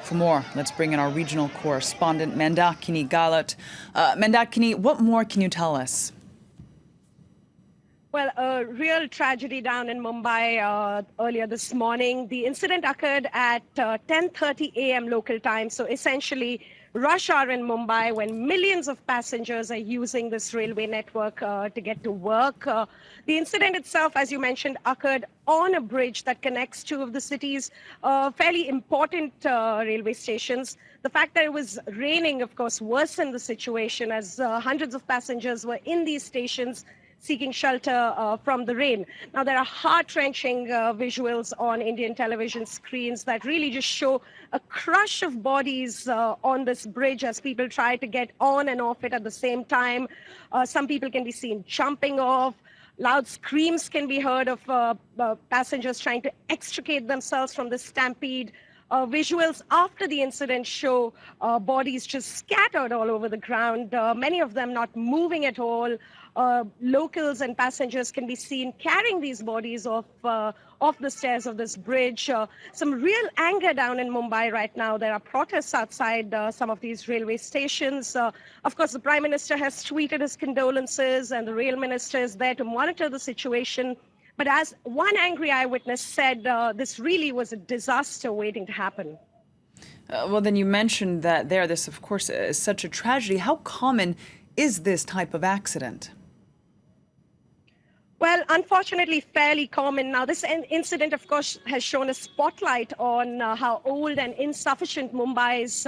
For more, let's bring in our regional correspondent, Mandakini Galat. Mandakini, what more can you tell us? Well, a real tragedy down in Mumbai earlier this morning. The incident occurred at 10:30 a.m. local time, so essentially rush hour in Mumbai when millions of passengers are using this railway network to get to work. The incident itself, as you mentioned, occurred on a bridge that connects two of the city's fairly important railway stations. The fact that it was raining, of course, worsened the situation as hundreds of passengers were in these stations seeking shelter from the rain. Now, there are heart-wrenching visuals on Indian television screens that really just show a crush of bodies on this bridge as people try to get on and off it at the same time. Some people can be seen jumping off. Loud screams can be heard of passengers trying to extricate themselves from the stampede. Visuals after the incident show bodies just scattered all over the ground, many of them not moving at all. Locals and passengers can be seen carrying these bodies off the stairs of this bridge. Some real anger down in Mumbai right now. There are protests outside some of these railway stations. Of course, the Prime Minister has tweeted his condolences, and the rail minister is there to monitor the situation. But as one angry eyewitness said, this really was a disaster waiting to happen. Well, then you mentioned that this, of course, is such a tragedy. How common is this type of accident? Well, unfortunately, fairly common. Now, this incident, of course, has shown a spotlight on how old and insufficient Mumbai's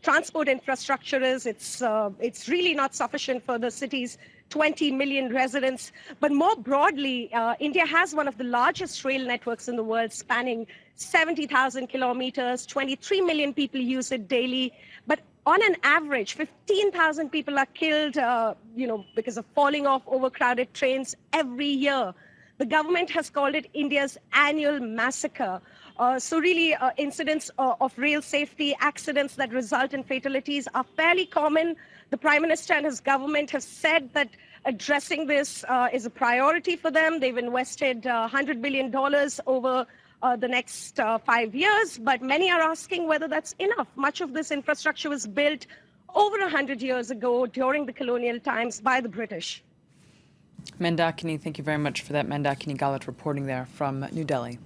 transport infrastructure is. It's really not sufficient for the city's 20 million residents. But more broadly, India has one of the largest rail networks in the world, spanning 70,000 kilometers. 23 million people use it daily. But on an average, 15,000 people are killed, because of falling off overcrowded trains every year. The government has called it India's annual massacre. So really, incidents of rail safety, accidents that result in fatalities are fairly common. The Prime Minister and his government have said that addressing this is a priority for them. They've invested $100 billion over the next 5 years, but many are asking whether that's enough. Much of this infrastructure was built over 100 years ago during the colonial times by the British. Mandakini, thank you very much for that. Mandakini Galat reporting there from New Delhi.